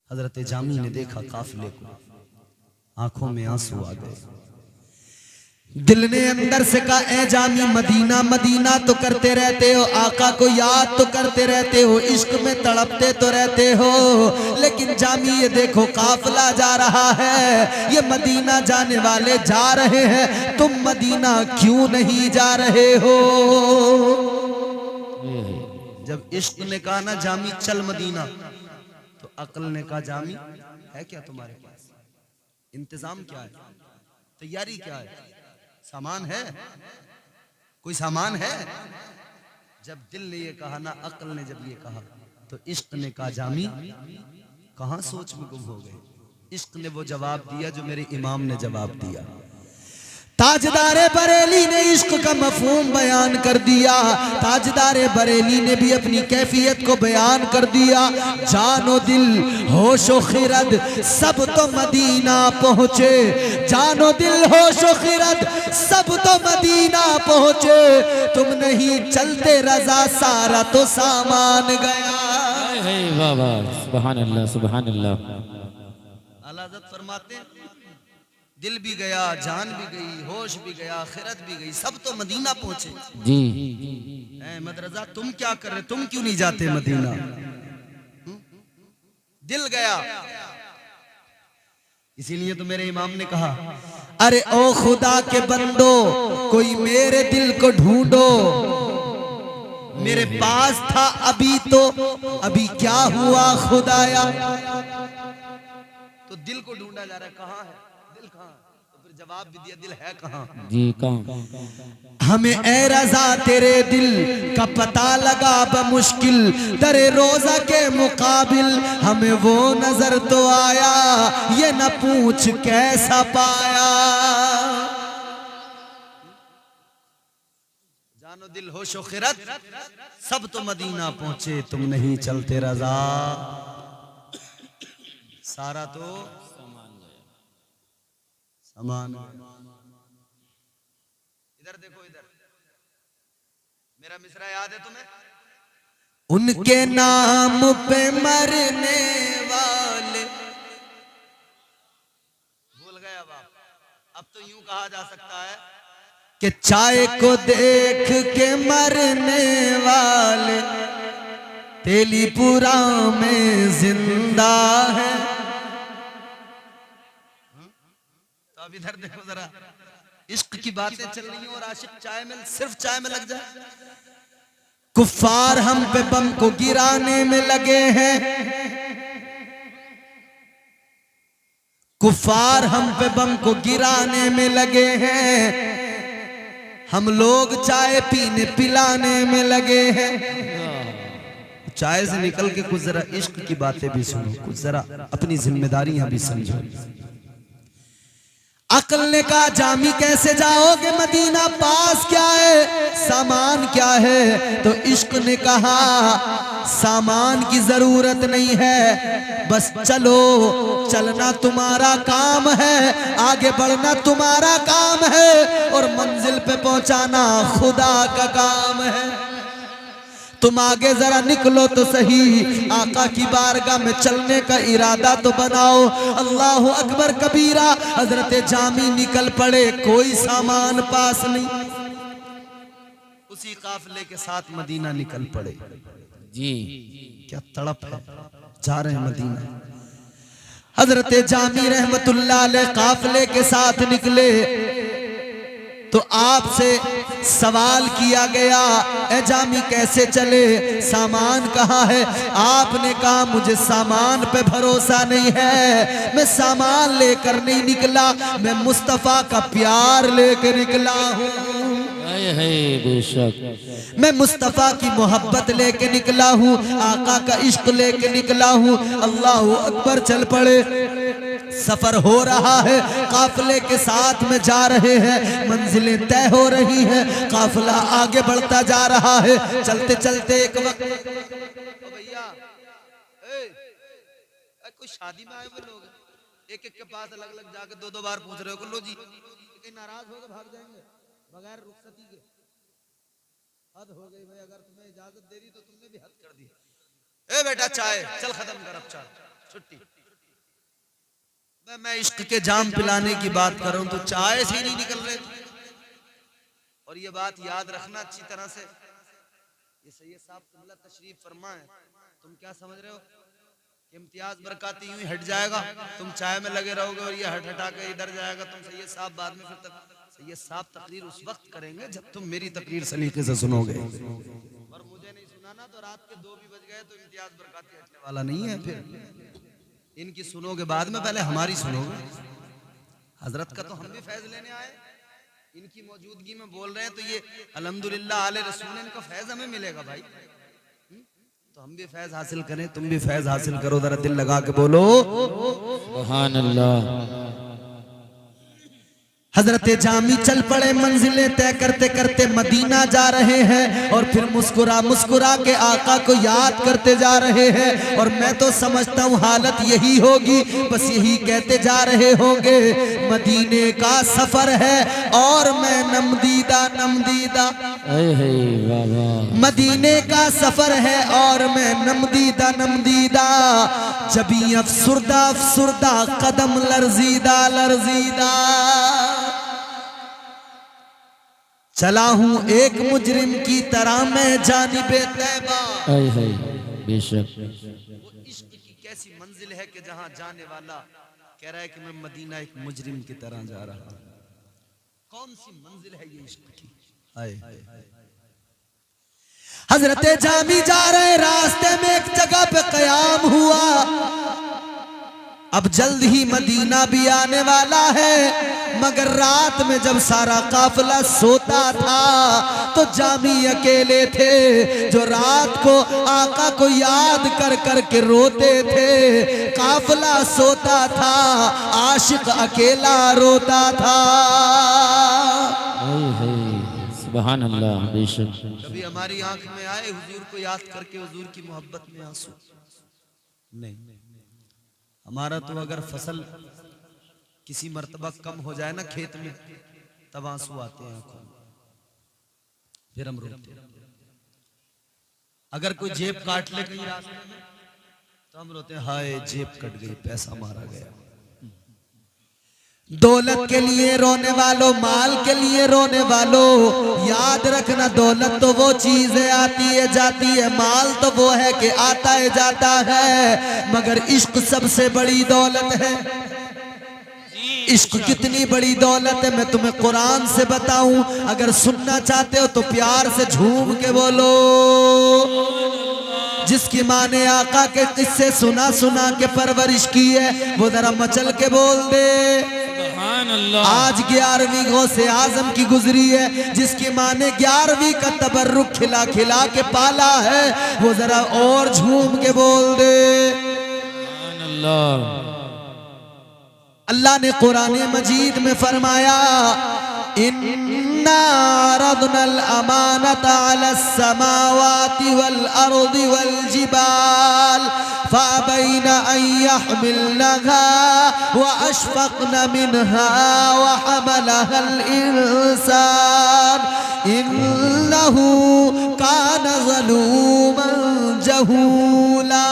हजरत जामी ने देखा काफिले को, आंखों में आंसू आ गए। दिल ने अंदर से कहा, ए जामी मदीना मदीना तो करते रहते हो, आका को याद तो करते रहते हो, इश्क में तड़पते तो रहते हो, लेकिन जामी ये देखो काफिला जा रहा है, ये मदीना जाने वाले जा रहे हैं, तुम मदीना क्यों नहीं जा रहे हो? जब इश्क ने कहा ना जामी चल मदीना, तो अक्ल ने कहा जामी है क्या तुम्हारे पास, इंतजाम क्या है, तैयारी क्या है, सामान है, कोई सामान है? जब दिल ने ये कहा ना, अक्ल ने जब ये कहा, तो इश्क ने कहा जामी कहां सोच में गुम हो गए। इश्क ने वो जवाब दिया जो मेरे इमाम ने जवाब दिया। ताजदारे बरेली ने इश्क का मफहूम बयान कर दिया, ताजदारे बरेली ने भी अपनी कैफियत को बयान कर दिया। जानो दिल होशो खिरद सब तो मदीना पहुँचे, जानो दिल होशो खिरद सब तो मदीना पहुँचे, तुम नहीं चलते रजा सारा तो सामान गया। वाह वाह, सुभान अल्लाह सुभान अल्लाह। आला हज़रत फरमाते हैं दिल भी गया, जान भी गई, होश भी गया, खिरत भी गई, सब तो मदीना पहुंचे। जी अहमद रजा तुम क्या कर रहे, तुम क्यों नहीं जाते मदीना? दिल गया, इसीलिए तो मेरे इमाम ने कहा, अरे ओ खुदा के बंदो कोई मेरे दिल को ढूंढो, मेरे पास था अभी तो अभी क्या हुआ खुदाया। तो दिल को ढूंढा जा रहा है, कहाँ है दिल, कहाँ? तो फिर जवाब भी दिया, दिल है कहाँ? जी कहाँ? हमें ए रजा तेरे दिल का पता लगा बमुश्किल, दरे रोजा के मुकाबिल हमें वो नजर तो आया, ये न पूछ कैसा पाया। जानो दिल होशो खिरत सब तो मदीना पहुंचे, तुम नहीं चलते रजा सारा तो सामान। इधर देखो, इधर मेरा मिसरा याद है तुम्हें? उनके नाम पे मरने वाले, भूल गया बाप। अब तो यूं कहा जा सकता है कि चाय को देख के मरने वाले तेलीपुरा में जिंदा है। तो अब इधर देखो जरा, इश्क की बातें चल रही हैं और आशिक चाय में, सिर्फ चाय में लग जाए। कुफ्फार हम पे बम को गिराने में लगे हैं, कुफ्फार हम पे बम को गिराने में लगे हैं, हम लोग चाय पीने पिलाने में लगे हैं। चाय से निकल के कुछ जरा इश्क की बातें भी सुनो, कुछ जरा अपनी जिम्मेदारियां भी समझो। अक्ल ने कहा जामी कैसे जाओगे मदीना, पास क्या है, सामान क्या है? तो इश्क ने कहा सामान की जरूरत नहीं है, बस चलो, चलना तुम्हारा काम है, आगे बढ़ना तुम्हारा काम है, और मंजिल पे पहुंचाना खुदा का काम है। तुम आगे जरा निकलो तो सही, आका की बारगाह में चलने का इरादा तो बनाओ। अल्लाह अकबर कबीरा, हजरत जामी निकल पड़े, कोई सामान पास नहीं, उसी काफिले के साथ मदीना निकल पड़े। जी क्या तड़प है, जा रहे हैं मदीना। हजरत जामी रहमतुल्लाह अलैह काफिले के साथ निकले तो आपसे सवाल किया गया, ए जामी कैसे चले, सामान कहाँ है? आपने कहा मुझे सामान पे भरोसा नहीं है, मैं सामान लेकर नहीं निकला, मैं मुस्तफा का प्यार लेकर निकला हूँ, बेशक मैं मुस्तफा की मोहब्बत लेके निकला हूँ, आका का इश्क लेके निकला हूँ। अल्लाह अकबर, चल पड़े। सफर हो रहा है, काफिले के साथ में जा रहे हैं, मंजिलें तय हो रही हैं, काफिला आगे बढ़ता जा रहा है। चलते चलते एक वक्त, भैया कोई शादी में आए हुए लोग, एक एक के पास अलग अलग जाके दो दो बार पूछ रहे हो, लो जी कहीं नाराज हो गए भाग जाएंगे बगैर रुखसती के, हद हो गई भाई, अगर तुम्हें इजाजत दे दी तो तुमने भी हद कर दी। ए बेटा चाय चल, खत्म कर अब चाय, छुट्टी। मैं इश्क के जाम पिलाने की बात कर रहा हूं तो चाय से ही नहीं निकल रहे। और ये बात याद रखना अच्छी तरह से, ये सैयद साहब किबला तशरीफ फरमा है, तुम क्या समझ रहे हो कि इम्तियाज बरकाती यूं ही हट जाएगा, तुम चाय में लगे रहोगे और ये हट हटा के इधर जाएगा, तुम सैयद साहब बाद में फिर सैयद साहब तकरीर उस वक्त करेंगे जब तुम मेरी तकरीर सलीके से सुनोगे, और मुझे नहीं सुनाना तो रात के 2 भी बज गए तो इम्तियाज बरकाती हटने वाला नहीं है। फिर इनकी सुनोगे बाद में, पहले हमारी सुनोगे। हजरत का तो हम भी फैज लेने आए, इनकी मौजूदगी में बोल रहे हैं तो ये अल्हम्दुलिल्लाह आले रसूल, इनका फैज हमें मिलेगा भाई। तो हम भी फैज हासिल करें, तुम भी फैज हासिल करो, जरा दिल लगा के बोलो सुभान अल्लाह। हजरत जामी चल पड़े, मंजिलें तय करते करते मदीना जा रहे हैं और फिर मुस्कुरा मुस्कुरा के आका को याद करते जा रहे हैं। और मैं तो समझता हूँ हालत यही होगी, बस यही कहते जा रहे होंगे, मदीने का सफर है और मैं नमदीदा नमदीदा, मदीने का सफर है और मैं नमदीदा नमदीदा, जबी अफसुरदा अफसुरदा कदम लर्जीदा लर्जीदा, चला हूं एक मुजरिम की तरह मैं जानिबे तैबा। बेशक वो इश्क की कैसी मंजिल है कि जहां जाने वाला कह रहा है कि मैं मदीना एक मुजरिम की तरह जा रहा हूं। कौन सी मंजिल है ये इश्क की? हजरत जामी जा रहे, रास्ते में एक जगह पे कयाम हुआ। अब जल्द ही मदीना भी आने वाला है, मगर रात में जब सारा काफिला सोता था तो जामी अकेले थे, जो रात को आका को याद कर कर के रोते थे। काफिला सोता था, आशिक अकेला रोता था। सुभान अल्लाह। बेशक कभी हमारी आंख में आए हुजूर को याद करके हुजूर की मोहब्बत में आंसू? नहीं। हमारा तो अगर फसल किसी मर्तबा कम हो जाए ना खेत में, तब आंसू आते हैं आंखों में, फिर हम रोते हैं। अगर कोई जेब काट ले कहीं रास्ते में तो हम रोते हैं, हाय जेब कट गई, पैसा मारा गया। दौलत के लिए रोने वालों, माल के लिए रोने वालों, याद रखना दौलत तो वो चीज है आती है जाती है, माल तो वो है कि आता है जाता है, मगर इश्क सबसे बड़ी दौलत है। इश्क कितनी बड़ी दौलत है मैं तुम्हें कुरान से बताऊं, अगर सुनना चाहते हो तो प्यार से झूम के बोलो। जिसकी माँ ने आका के किस्से सुना सुना के परवरिश की है, वो जरा मचल के बोल दे। आज 11वीं गौसे आजम की गुजरी है, जिसकी माँ ने 11वीं का तबर्रुक खिला खिला के पाला है, वो जरा और झूम के बोल दे। अल्लाह ने कुरान मजीद में फरमाया, इन्ना रदनल अमानता अलस समावाति वल अर्दि वल जिबाल फअबैना अन यहमिलनहा व अशफक़ना मिनहा व हमलहल इंसान इन्नहु काना ज़लूमन जहूला।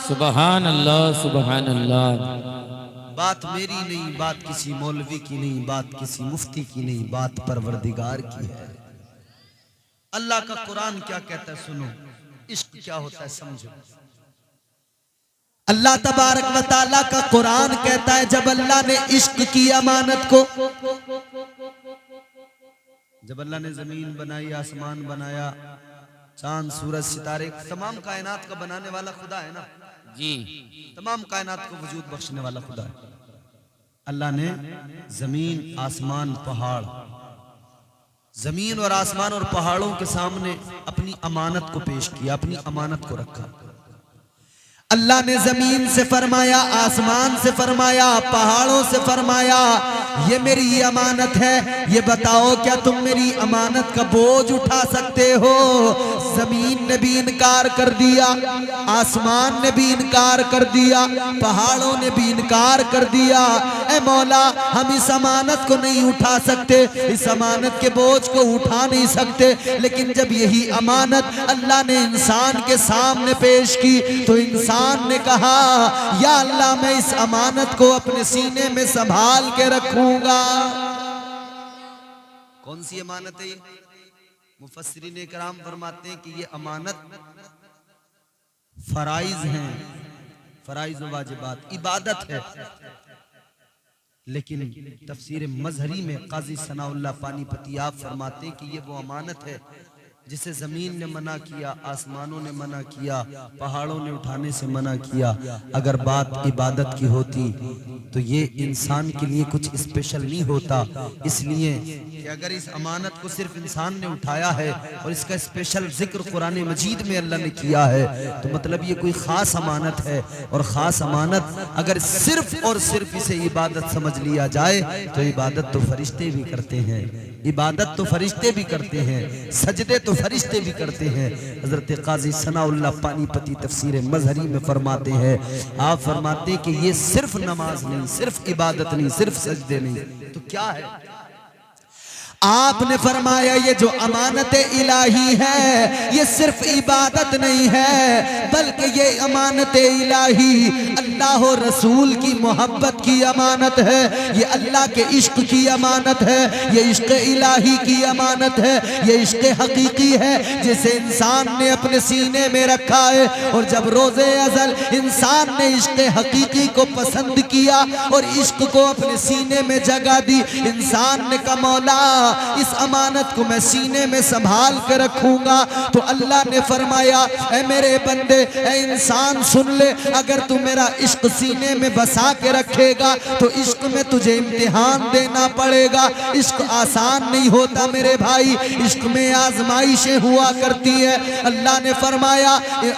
सुभान अल्लाह, सुभान अल्लाह। बात मेरी नहीं, बात किसी मौलवी की नहीं, बात किसी मुफ्ती की नहीं, बात परवरदिगार की है। अल्लाह का कुरान क्या कहता है सुनो, इश्क क्या होता है समझो। अल्लाह तबारक व तआला का कुरान कहता है, जब अल्लाह ने इश्क की अमानत को, जब अल्लाह ने जमीन बनाई, आसमान बनाया, चांद सूरज सितारे, तमाम कायनात का बनाने वाला खुदा है ना जी, तमाम कायनात को वजूद बख्शने वाला खुदा है। अल्लाह ने जमीन आसमान पहाड़, जमीन और आसमान और पहाड़ों के सामने अपनी अमानत को पेश किया, अपनी अमानत को रखा। अल्लाह ने जमीन से फरमाया, आसमान से फरमाया, पहाड़ों से फरमाया, ये मेरी अमानत है, ये बताओ क्या तुम मेरी अमानत का बोझ उठा सकते हो? जमीन ने भी इनकार कर दिया, आसमान ने भी इनकार कर दिया, पहाड़ों ने भी इनकार कर दिया। ए मौला हम इस अमानत को नहीं उठा सकते, इस अमानत के बोझ को उठा नहीं सकते, लेकिन जब यही अमानत अल्लाह ने इंसान के सामने पेश की तो इंसान ने कहा या अल्लाह मैं इस अमानत को अपने सीने में संभाल के रखूंगा। कौन सी अमानत है ये? मुफस्सिरीन कराम फरमाते हैं कि ये अमानत फराइज हैं, फराइज व वाजिबात, इबादत है। लेकिन तफसीर मजहरी में काजी सनाउल्लाह पानीपती आप फरमाते हैं कि ये वो अमानत है जिसे जमीन ने मना किया, आसमानों ने मना किया, पहाड़ों ने उठाने से मना किया। अगर बात इबादत की होती तो ये इंसान के लिए कुछ स्पेशल नहीं होता, इसलिए कि अगर इस अमानत को सिर्फ इंसान ने उठाया है और इसका स्पेशल जिक्र कुरान मजीद में अल्लाह ने किया है तो मतलब ये कोई खास अमानत है। और खास अमानत अगर सिर्फ और सिर्फ इसे इबादत समझ लिया जाए तो इबादत तो फरिश्ते भी करते हैं, इबादत तो फरिश्ते भी करते हैं, सजदे तो फरिश्ते भी करते हैं। हजरत काजी सनाउल्लाह पानीपती तफसीर मजहरी में फरमाते हैं, आप फरमाते हैं कि ये सिर्फ नमाज नहीं, सिर्फ इबादत नहीं, सिर्फ सजदे नहीं, तो क्या है? आपने फरमाया ये जो अमानत इलाही है ये सिर्फ इबादत नहीं है, बल्कि ये अमानत इलाही अल्लाह और रसूल की मोहब्बत की अमानत है, ये अल्लाह के इश्क की अमानत है, ये इश्क इलाही की अमानत है, ये इश्क हकीकी है जिसे इंसान ने अपने सीने में रखा है। और जब रोज़े अज़ल इंसान ने इश्क हकीकी को पसंद किया और इश्क को अपने सीने में जगह दी, इंसान ने कहा मौला इस अमानत को मैं सीने में संभाल के रखूंगा। तो अल्लाह ने फरमाया ऐ मेरे बंदे, ऐ इंसान सुन ले, अगर तू मेरा इश्क सीने में बसा के रखेगा तो इश्क में तुझे इम्तिहान देना पड़ेगा। इश्क आसान नहीं होता मेरे भाई, इश्क में आजमाइशें हुआ करती है। अल्लाह ने फरमाया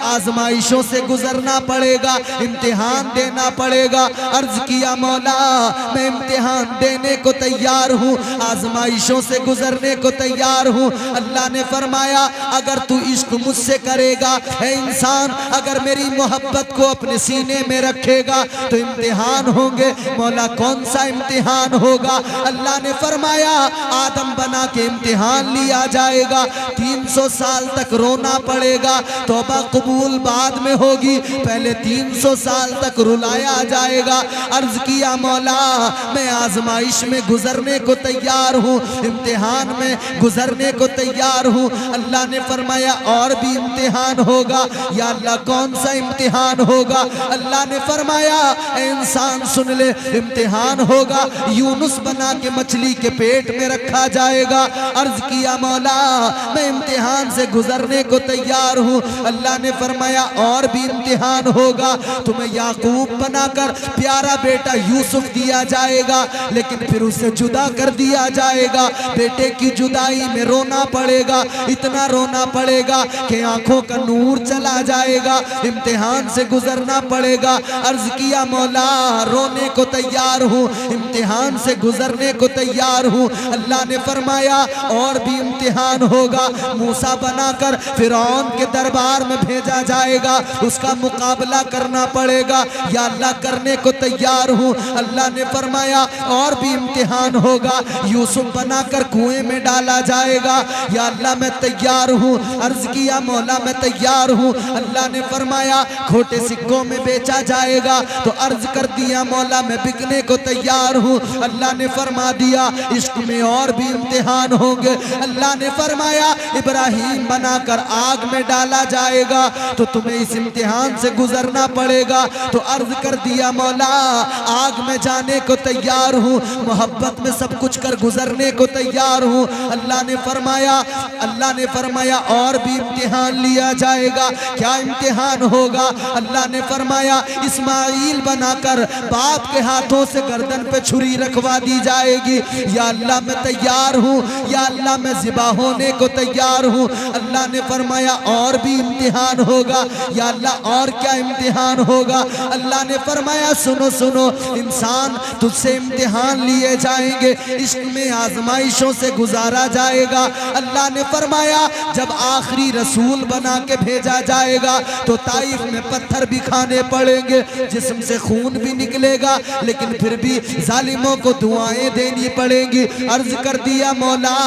आजमाइशों से गुजरना पड़ेगा, इम्तिहान देना पड़ेगा। अर्ज किया मौला मैं इम्तिहान देने को तैयार हूँ, आजमाइशों से गुजरने को तैयार हूँ। अल्लाह ने फरमाया अगर तू इश्क मुझसे करेगा, है इंसान अगर मेरी मोहब्बत को अपने सीने में रखेगा तो इम्तिहान होंगे। मौला कौन सा इम्तिहान होगा? अल्लाह ने फरमाया आदम बना के इम्तिहान लिया जाएगा, 300 साल तक रोना पड़ेगा, तौबा कबूल बाद में होगी, पहले 300 साल तक रुलाया जाएगा। अर्ज किया मौला मैं आजमाइश में गुजरने को तैयार हूँ, इम्तिहान में गुजरने को तैयार हूँ। अल्लाह ने फरमाया और भी इम्तिहान होगा। या अल्लाह कौन सा इम्तिहान होगा? अल्लाह ने फरमाया ऐ इंसान सुन ले, इम्तिहान होगा यूनुस बना के मछली के पेट में रखा जाएगा। अर्ज किया मौला मैं इम्तिहान से गुजरने को तैयार हूँ। अल्लाह ने फरमाया और भी इम्तिहान होगा, तुम्हें याकूब बनाकर प्यारा बेटा यूसुफ दिया जाएगा, लेकिन फिर उसे जुदा कर दिया जाएगा। बेटे की जुदाई में रोना पड़ेगा, इतना रोना पड़ेगा कि आंखों का नूर चला जाएगा, इम्तिहान से गुजरना पड़ेगा। अर्ज किया मौला रोने को तैयार हूँ, इम्तिहान से गुजरने को तैयार हूँ। अल्लाह ने फरमाया और भी इम्तिहान होगा, मूसा बनाकर फिरौन के दरबार में भेजा जाएगा, उसका मुकाबला करना पड़ेगा। या अल्लाह करने को तैयार हूँ। अल्लाह ने फरमाया और भी इम्तिहान होगा, यूसुफ बनाकर कुएं में डाला जाएगा। या अल्लाह मैं तैयार हूँ। अर्ज किया मौला मैं तैयार हूँ। अल्लाह ने फरमाया खोटे सिक्कों में बेचा जाएगा, तो अर्ज कर दिया मौला मैं बिकने को तैयार हूँ। अल्लाह ने फरमा दिया इश्क में और भी इम्तिहान होंगे। अल्लाह ने फरमाया इब्राहिम बनाकर आग में डाला जाएगा, तो तुम्हें इस इम्तिहान से गुजरना पड़ेगा। तो अर्ज कर दिया मौला आग में जाने को तैयार हूँ, मोहब्बत में सब कुछ कर गुजरने को तैयार हूँ। अल्लाह ने फरमाया और भी इम्तिहान लिया जाएगा। क्या इम्तिहान होगा? अल्लाह ने फरमाया इस्माइल बनाकर बाप के हाथों से गर्दन पे छुरी रखवा दी जाएगी। या अल्लाह मैं तैयार हूँ, या अल्लाह मैं ज़िबा होने को तैयार हूँ। अल्लाह ने फरमाया और भी इम्तिहान होगा। या अल्लाह और क्या इम्तिहान होगा? अल्लाह ने फरमाया सुनो सुनो इंसान तुझसे इम्तिहान लिए जाएंगे, इश्क में आजमाइश आजमाइशों से गुजारा जाएगा। अल्लाह ने फरमाया जब आखिरी रसूल बना के भेजा जाएगा तो ताइफ में पत्थर भी खाने पड़ेंगे, जिस्म से खून भी निकलेगा, लेकिन फिर भी जालिमों को दुआएं देनी पड़ेंगी। अर्ज कर दिया मौला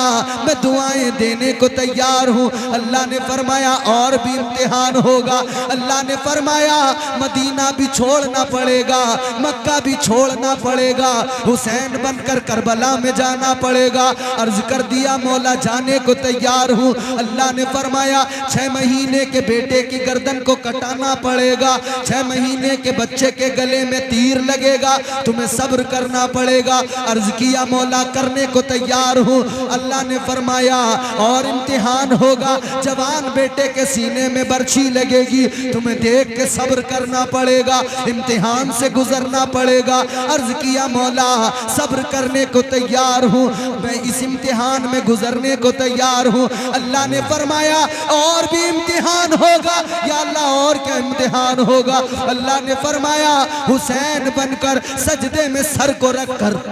मैं दुआएं देने को तैयार हूँ। अल्लाह ने फरमाया और भी इम्तिहान होगा। अल्लाह ने फरमाया मदीना भी छोड़ना पड़ेगा, मक्का भी छोड़ना पड़ेगा, हुसैन बनकर करबला में जाना पड़ेगा। अर्ज कर दिया मौला जाने को तैयार हूँ। अल्लाह ने फरमाया 6 महीने के बेटे की गर्दन को कटाना पड़ेगा, 6 महीने के बच्चे के गले में तीर लगेगा, तुम्हें सब्र करना पड़ेगा। अर्ज किया मौला करने को तैयार हूँ। अल्लाह ने फरमाया और इम्तिहान होगा, जवान बेटे के सीने में बर्छी लगेगी, तुम्हें देख के सब्र करना पड़ेगा, इम्तिहान से गुजरना पड़ेगा। अर्ज किया मौला सब्र करने को तैयार हूँ, मैं इस इम्तिहान में गुजरने को तैयार हूँ। अल्लाह ने फरमाया और भी इम्तिहान होगा। या अल्लाह और क्या इम्तिहान होगा? अल्लाह ने फरमाया हुसैन बनकर सजदे में सर को रखकर,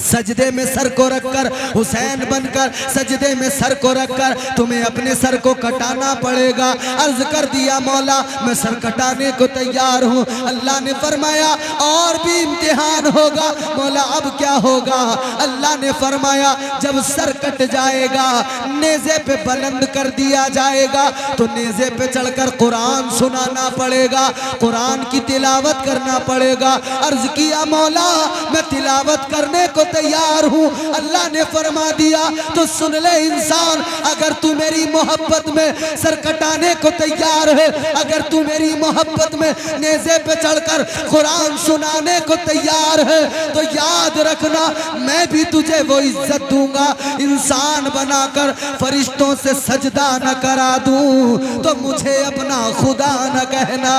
सजदे में सर को रखकर, हुसैन बनकर सजदे में सर को रखकर तुम्हें अपने सर को कटाना पड़ेगा। अर्ज कर दिया मौला मैं सर कटाने को तैयार हूँ। अल्लाह ने फरमाया और भी इम्तिहान होगा। मौला अब क्या होगा? अल्लाह ने फरमाया जब सर कट जाएगा नेज़े पे बुलंद कर दिया जाएगा तो नेज़े पे चढ़कर कुरान सुनाना पड़ेगा, कुरान की तिलावत करना पड़ेगा। अर्ज किया मौला मैं तिलावत करने को तैयार हूँ। अल्लाह ने फरमा दिया तो सुन ले इंसान, अगर तू मेरी मोहब्बत में सर कटाने को तैयार है, अगर तू मेरी मोहब्बत में नेज़े पे चढ़कर कुरान सुनाने को तैयार है तो याद रखना मैं भी तुझे वो इज्जत दूंगा। इंसान बनाकर फरिश्तों से सजदा न करा दूं तो मुझे अपना खुदा न कहना।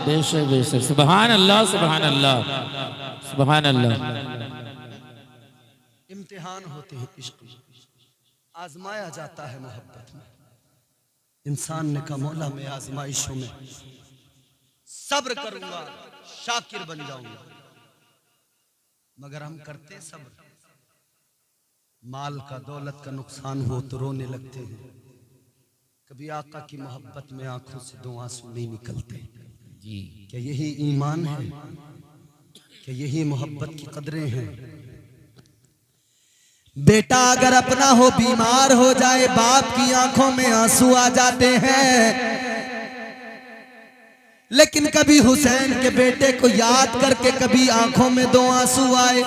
बेशक बेशक, सुभान अल्लाह सुभान अल्लाह सुभान अल्लाह। इम्तिहान होते हैं इश्क में, आजमाया जाता है मोहब्बत में। इंसान ने कहा मौला मैं आजमाइशों में सब्र करूंगा, शाकिर बन जाऊंगा, मगर हम करते सब्र। माल का दौलत का नुकसान हो तो रोने लगते हैं। कभी आका की मोहब्बत में आंखों से 2 आंसू नहीं निकलते जी। क्या यही ईमान है? क्या यही मोहब्बत की कदरें हैं? बेटा अगर अपना हो बीमार हो जाए बाप की आंखों में आंसू आ जाते हैं, लेकिन कभी हुसैन के बेटे को याद करके कभी आंखों में 2 आंसू आए?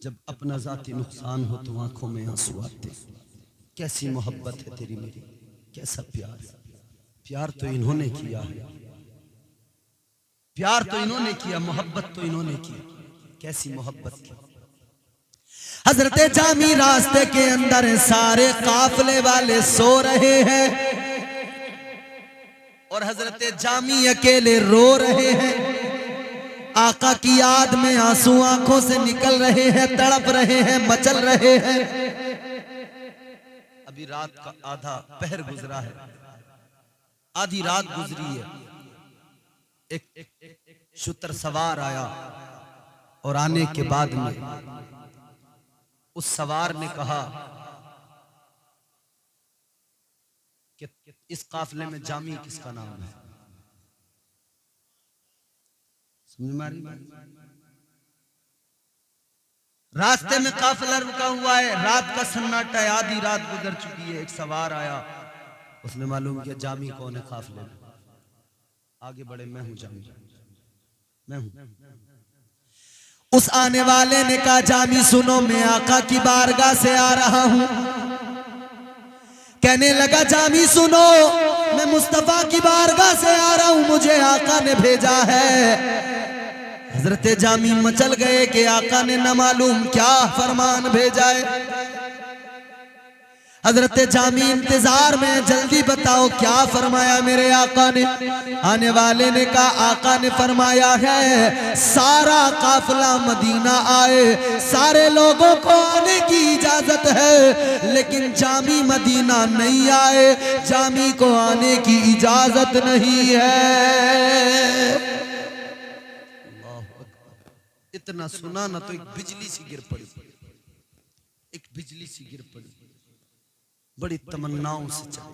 जब अपना जाती नुकसान हो तो आंखों में आंसू आते। कैसी मोहब्बत है तेरी मेरी, कैसा प्यार। प्यार तो इन्होंने किया है, प्यार तो इन्होंने किया, मोहब्बत तो इन्होंने की। कैसी मोहब्बत की। हजरते जामी रास्ते के अंदर सारे काफले वाले सो रहे हैं और हजरते जामी अकेले रो रहे हैं। आका की याद में आंसू आंखों से निकल रहे हैं, तड़प रहे हैं, मचल रहे हैं। अभी रात का आधा पहर गुजरा है, आधी रात गुजरी है। एक शुतर सवार आया और आने के बाद में उस सवार ने कहा कि इस काफले में जामी किसका नाम है? समझ में आ रही बात? रास्ते में काफिला रुका हुआ है, रात का सन्नाटा है, आधी रात गुजर चुकी है। एक सवार आया, उसने मालूम किया जामी कौन है काफिले में। आगे बढ़े, मैं हूं जामी, मैं हूं। उस आने वाले ने कहा जामी सुनो मैं आका की बारगाह से आ रहा हूं। कहने लगा जामी सुनो मैं मुस्तफा की बारगाह से आ रहा हूं, मुझे आका ने भेजा है। हजरत जामी मचल गए कि आका ने न मालूम क्या फरमान भेजा है। हजरत जामी इंतजार में, जल्दी बताओ क्या फरमाया मेरे आका ने। आने वाले ने कहा आका ने फरमाया है सारा काफिला मदीना आए, सारे लोगों को आने की इजाजत है, लेकिन जामी मदीना नहीं आए, जामी को आने की इजाजत नहीं है। इतना सुना ना तो एक बिजली सी गिर पड़ी, एक बिजली सी गिर पड़ी। बड़ी तमन्नाओं से चली,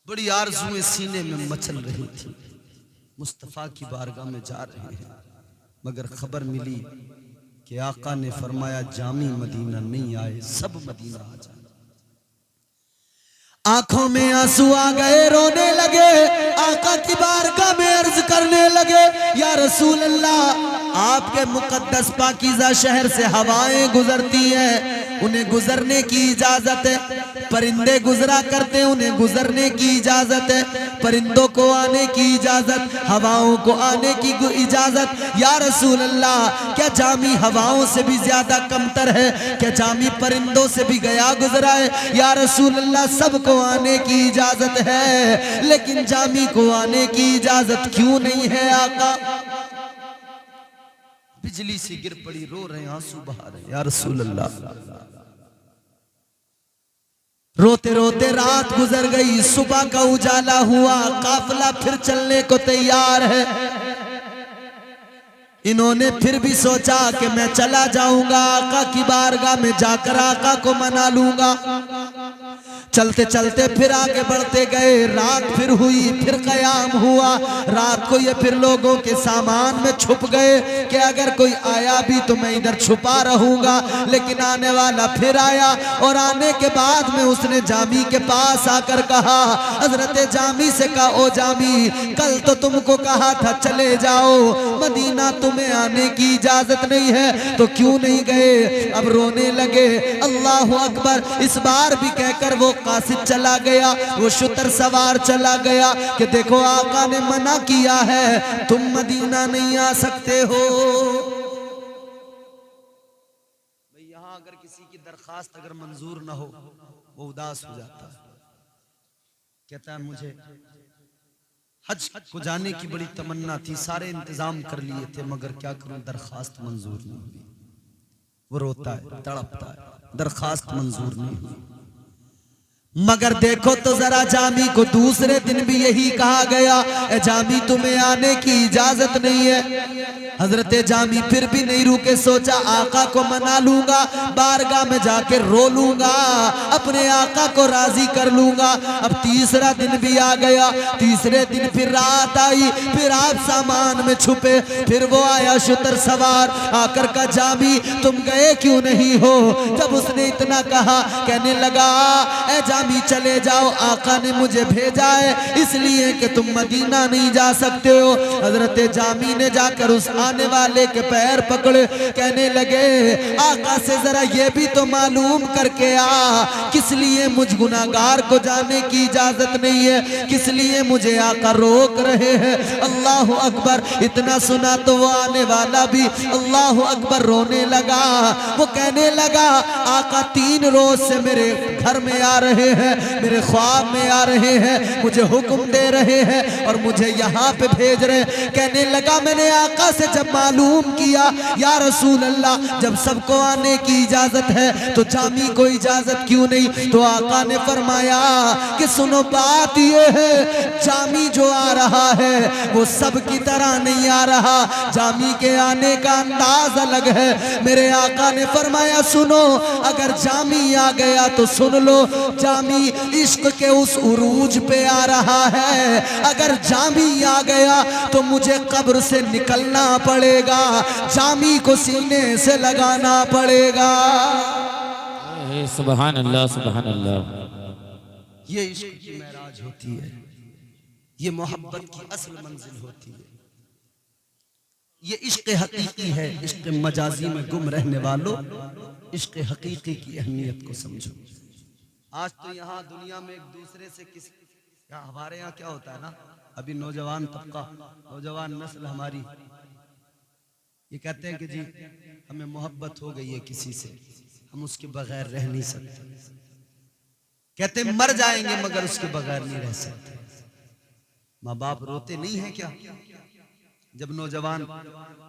बड़ी आरज़ुएं सीने में मचल रही थी। मुस्तफ़ा की बारगाह में जा रहे हैं, मगर खबर मिली कि आका ने फरमाया जामी मदीना नहीं आए, सब मदीना आ जाए। आंखों में आंसू आ गए, रोने लगे, आका की बारगाह में अर्ज करने लगे, या रसूल अल्लाह, आपके मुकद्दस पाकीज़ा शहर से हवाएं गुजरती हैं, उन्हें गुजरने की इजाजत है। परिंदे गुजरा करते, उन्हें गुजरने की इजाजत है। परिंदों को आने की इजाजत, हवाओं को आने की इजाजत। या रसूल अल्लाह, क्या जामी हवाओं से भी ज्यादा कमतर है? क्या जामी परिंदों से भी गया गुजरा है? या रसूल अल्लाह, सबको आने की इजाजत है, लेकिन जामी को आने की इजाजत क्यों नहीं है आका? बिजली से गिर पड़ी, रो रहे, आंसू बहा रहे। या रसूल अल्लाह, रोते रोते रात गुजर गई, सुबह का उजाला हुआ, काफिला फिर चलने को तैयार है। इन्होंने फिर भी सोचा कि मैं चला जाऊंगा, आका की बारगाह में जाकर आका को मना लूंगा। चलते चलते फिर आगे बढ़ते गए, रात फिर हुई, फिर कयाम हुआ। रात को ये फिर लोगों के सामान में छुप गए कि अगर कोई आया भी तो मैं इधर छुपा रहूंगा। लेकिन आने वाला फिर आया, और आने के बाद में उसने जामी के पास आकर कहा, हजरत जामी से कहा, ओ जामी, कल तो तुमको कहा था चले जाओ, मदीना तुम्हें आने की इजाजत नहीं है, तो क्यों नहीं गए? अब रोने लगे। अल्लाह अकबर, इस बार भी कहकर वो कासिद चला गया, वो शुतर सवार चला गया कि देखो आका ने मना किया है, तुम मदीना नहीं आ सकते हो। भाई यहां अगर किसी की दरखास्त अगर मंजूर ना हो, वो उदास हो जाता है, कहता है मुझे हज को जाने की बड़ी तमन्ना थी, सारे इंतजाम कर लिए थे, मगर क्या करूं, दरखास्त मंजूर नहीं हुई। वो रोता है, तड़पता है, दरखास्त मंजूर नहीं हुई। मगर देखो तो जरा, जामी को दूसरे दिन भी यही कहा गया, ए जामी तुम्हें आने की इजाजत नहीं है। हजरत जामी फिर भी नहीं रुके, सोचा आका को मना लूंगा, बारगाह में जाके रो लूंगा, अपने आका को राजी कर लूंगा। अब तीसरा दिन भी आ गया, तीसरे दिन फिर रात आई, फिर आप सामान में छुपे, फिर वो आया शुतर सवार, आकर का जामी तुम गए क्यों नहीं हो? जब उसने इतना कहा, कहने लगा, ए जामी चले जाओ, आका ने मुझे भेजा है इसलिए कि तुम मदीना नहीं जा सकते हो। हजरत जामी ने जाकर उस आने वाले के पैर पकड़े, कहने लगे, आका से जरा ये भी तो मालूम करके आ, किस लिए मुझ गुनाहगार को जाने की इजाजत नहीं है, किस लिए मुझे आका रोक रहे हैं? अल्लाह अकबर। इतना सुना तो वो आने वाला भी अल्लाह अकबर रोने लगा। वो कहने लगा, आका 3 रोज से मेरे घर में आ रहे हैं, मेरे ख्वाब में आ रहे हैं, मुझे हुक्म दे रहे हैं और मुझे यहाँ पे भेज रहे हैं। कहने लगा, मैंने आका से जब मालूम किया, या रसूल अल्लाह, जब सबको आने की इजाजत है तो जामी को इजाजत क्यों नहीं? तो आका ने फरमाया कि सुनो, बात ये है, जामी जो आ रहा है वो सब की तरह नहीं आ रहा, जामी के आने का अंदाज अलग है। मेरे आका ने फरमाया, सुनो, अगर जामी आ गया तो सुन लो, जामी इश्क के उस उरूज पे आ रहा है, अगर जामी आ गया तो मुझे कब्र से निकलना पड़ेगा, जामी को सीने से लगाना पड़ेगा। सुभान अल्लाह, सुभान अल्लाह। ये इश्क की महराज होती है, ये मोहब्बत की असल मंजिल होती है, ये इश्क हकीकी है। इश्क मजाजी में गुम रहने वालों, इश्क हकीकी की अहमियत को समझो। आज तो यहाँ दुनिया में एक दूसरे से यहाँ हमारे यहाँ क्या होता है ना, अभी नौजवान तबका, नौजवान नस्ल हमारी, ये कहते हैं कि जी हमें मोहब्बत हो गई है किसी से, हम उसके बगैर रह नहीं सकते, कहते मर जाएंगे मगर उसके बगैर नहीं रह सकते। माँ बाप रोते नहीं है क्या? जब नौजवान,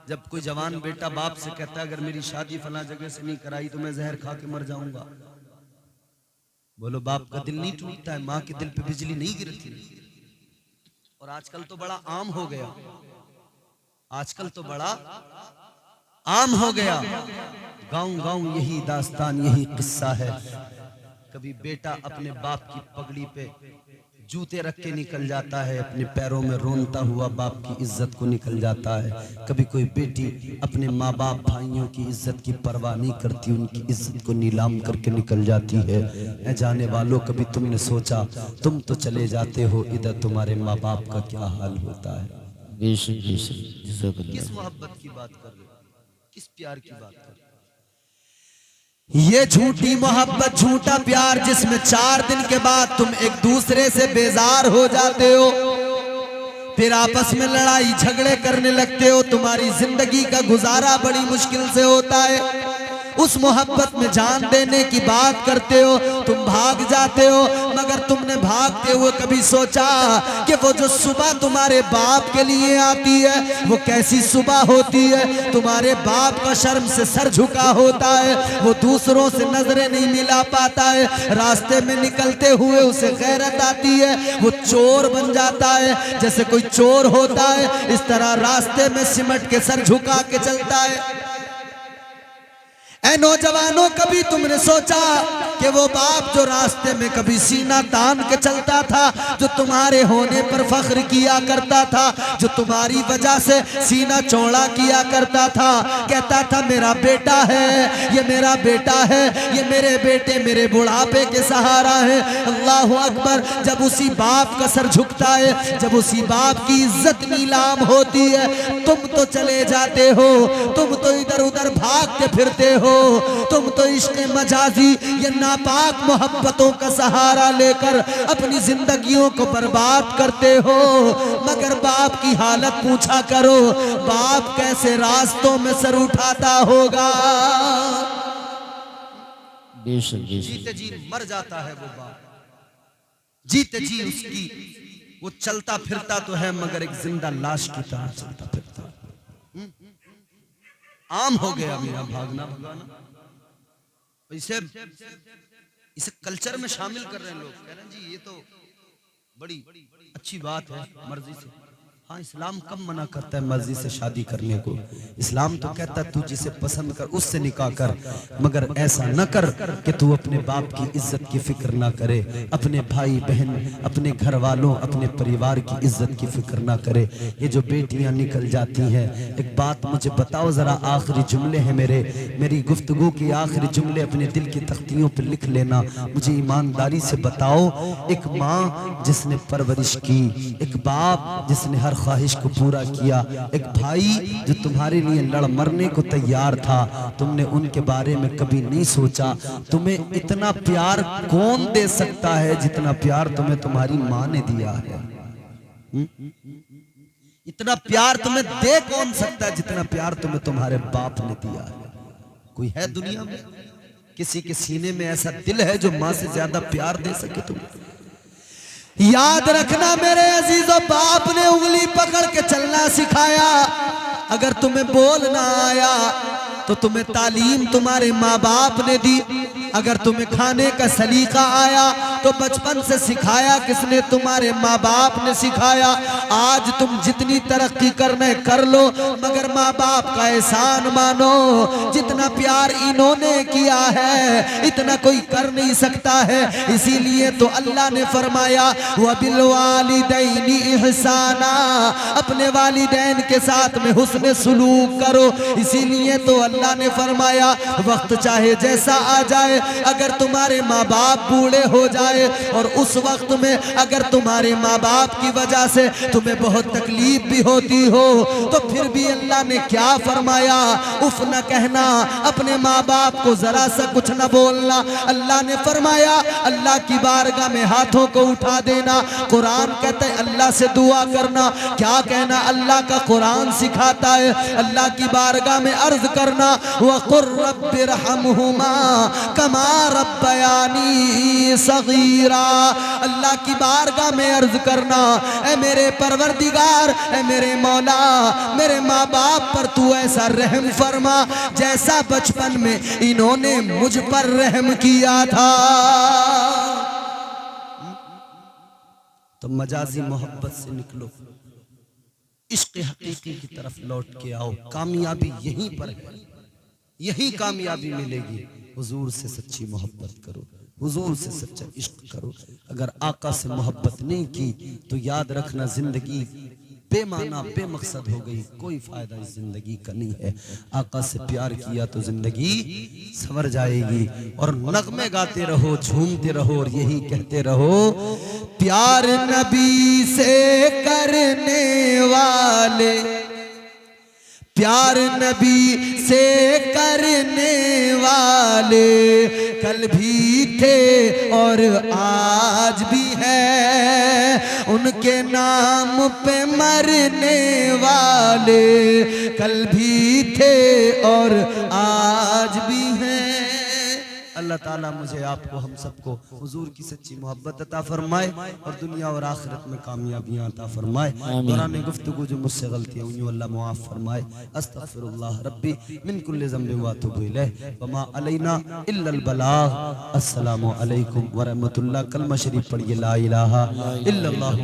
जब कोई जवान बेटा बाप से कहता है, अगर मेरी शादी फला जगह से नहीं कराई तो मैं जहर खा के मर जाऊंगा, बोलो बाप का दिल नहीं टूटता है? माँ के दिल पे बिजली नहीं गिरती? और आजकल तो बड़ा आम हो गया, आजकल तो बड़ा आम हो गया, गांव गांव यही दास्तान, यही किस्सा है। कभी बेटा अपने बाप की पगड़ी पे जूते रख के निकल जाता है, अपने पैरों में रोनता हुआ बाप की इज्जत को निकल जाता है। कभी कोई बेटी अपने माँ बाप भाइयों की इज्जत की परवाह नहीं करती, उनकी इज्जत को नीलाम करके निकल जाती है। ऐ जाने वालों, कभी तुमने सोचा तुम तो चले जाते हो, इधर तुम्हारे माँ बाप का क्या हाल होता है? किस मोहब्बत की बात कर रहे हो, किस प्यार की बात कर रहे हो? ये झूठी मोहब्बत, झूठा प्यार, जिसमें 4 दिन के बाद तुम एक दूसरे से बेजार हो जाते हो, फिर आपस में लड़ाई झगड़े करने लगते हो, तुम्हारी जिंदगी का गुजारा बड़ी मुश्किल से होता है। उस मोहब्बत में जान देने की बात करते हो, तुम भाग जाते हो, मगर तुमने भागते हुए कभी सोचा कि वो जो सुबह तुम्हारे बाप के लिए आती है वो कैसी सुबह होती है? तुम्हारे बाप का शर्म से सर झुका होता है, वो दूसरों से नजरें नहीं मिला पाता है, रास्ते में निकलते हुए उसे गैरत आती है, वो चोर बन जाता है। जैसे कोई चोर होता है इस तरह रास्ते में सिमट के सर झुका के चलता है। ऐ नौजवानों, कभी तुमने सोचा कि वो बाप जो रास्ते में कभी सीना तान के चलता था, जो तुम्हारे होने पर फख्र किया करता था, जो तुम्हारी वजह से सीना चौड़ा किया करता था, कहता था मेरा बेटा है, ये मेरा बेटा है, ये मेरे बेटे मेरे बुढ़ापे के सहारा है। अल्लाह अकबर। जब उसी बाप का सर झुकता है, जब उसी बाप की इज्जत नीलाम होती है, तुम तो चले जाते हो, तुम तो इधर उधर भागते फिरते हो, तुम तो इश्क मजाजी ये नापाक मोहब्बतों का सहारा लेकर अपनी जिंदगियों को बर्बाद करते हो। मगर बाप की हालत पूछा करो, बाप कैसे रास्तों में सर उठाता होगा? जीते जी मर जाता है वो बाप, जीते जी उसकी वो चलता फिरता तो है मगर एक जिंदा लाश की तरह चलता फिरता। आम हो गया मेरा भागना भगाना। इसे कल्चर में शामिल कर रहे हैं लोग, कह रहे हैं जी ये तो बड़ी अच्छी बात है मर्जी से। हाँ, इस्लाम कब मना करता है मर्जी से शादी करने को? इस्लाम तो कहता है तू जिसे पसंद कर उससे निकाह कर, मगर ऐसा न कर कि तू अपने बाप की इज्जत की फिक्र ना करे, अपने भाई बहन, अपने घर वालों, अपने परिवार की इज्जत की फिक्र ना करे। ये जो बेटियां निकल जाती हैं, एक बात मुझे बताओ जरा, आखिरी जुमले हैं मेरी गुफ्तगू की आखिरी जुमले अपने दिल की तख्तियों पर लिख लेना। मुझे ईमानदारी से बताओ, एक माँ जिसने परवरिश की, एक बाप जिसने हर ख्वाहिश को पूरा किया, एक भाई जो तुम्हारे लिए लड़ मरने को तैयार था, तुमने उनके बारे में कभी नहीं सोचा? तुम्हें इतना प्यार कौन दे सकता है जितना प्यार तुम्हें तुम्हारी माँ ने दिया है? इतना प्यार तुम्हें दे कौन सकता है जितना प्यार तुम्हें तुम्हारे बाप ने दिया है? कोई है दुनिया में? किसी के सीने में ऐसा दिल है जो माँ से ज्यादा प्यार दे सके तुम्हें? याद रखना मेरे अजीजों, बाप ने उंगली पकड़ के चलना सिखाया। अगर तुम्हें बोलना आया तो तुम्हें तालीम तुम्हारे माँ बाप ने दी। अगर तुम्हें खाने का सलीका आया तो बचपन से सिखाया किसने? तुम्हारे माँ बाप ने सिखाया। आज तुम जितनी तरक्की करने कर लो, मगर माँ बाप का एहसान मानो। जितना प्यार इन्होंने किया है इतना कोई कर नहीं सकता है। इसीलिए तो अल्लाह ने फरमाया वबिल वालिदैनि इहसाना, अपने वालिदैन के साथ में हुस्न सुलूक करो। इसीलिए तो अल्लाह ने फरमाया वक्त चाहे जैसा आ जाए, अगर तुम्हारे माँ बाप बूढ़े हो जाए और उस वक्त में अगर तुम्हारे माँ बाप की वजह से तुम्हें बहुत तकलीफ भी होती हो, तो फिर भी अल्लाह ने क्या फरमाया? उफ न कहना, अपने माँ बाप को जरा सा कुछ न बोलना। अल्लाह ने फरमाया अल्लाह की बारगाह में हाथों को उठा देना। कुरान कहता है अल्लाह से दुआ करना। क्या कहना? अल्लाह का कुरान सिखाता है अल्लाह की बारगाह में अर्ज करना वक़ुर रब्बिरहमहुमा कमा रब्बयानी सगीरा। अल्लाह की बारगाह में अर्ज करना, ऐ मेरे परवरदिगार, ऐ मेरे मौला, मेरे माँ बाप पर तू ऐसा रहम फरमा जैसा बचपन में इन्होंने मुझ पर रहम किया था। तो मजाजी मोहब्बत से निकलो, इश्क हकीकी की तरफ लौट के आओ, कामयाबी यहीं पर है, यही कामयाबी मिलेगी। हुजूर से सच्ची मोहब्बत करो, हुजूर से सच्चा इश्क करो। अगर आका से मोहब्बत नहीं की तो याद रखना जिंदगी बेमाना बेमकसद हो गई, कोई फायदा इस जिंदगी का नहीं है। आका से प्यार किया तो जिंदगी संवर जाएगी। और नगमे गाते रहो, झूमते रहो और यही कहते रहो, प्यार नबी से करने वाले, प्यार नबी से करने वाले कल भी थे और आज भी है, उनके नाम पे मरने वाले कल भी थे और आज भी हैं। अल्लाह ताला मुझे आपको हम सबको हुजूर की सच्ची मोहब्बत अता फरमाए और दुनिया और आखिरत में कामयाबियां अता फरमाए। दौरान गुफ्तगू जो मुझसे गलतियां हुई अल्लाह मुआफ फरमाए। अस्तगफिरुल्लाह रब्बी मिन कुल्लि ज़ंबिन व अतूबु इलैह व मा अलैना इल्लल बलाग। अस्सलामु अलैकुम व रहमतुल्लाह। कलमा शरीफ पढ़िए, ला इलाहा इल्लल्लाह।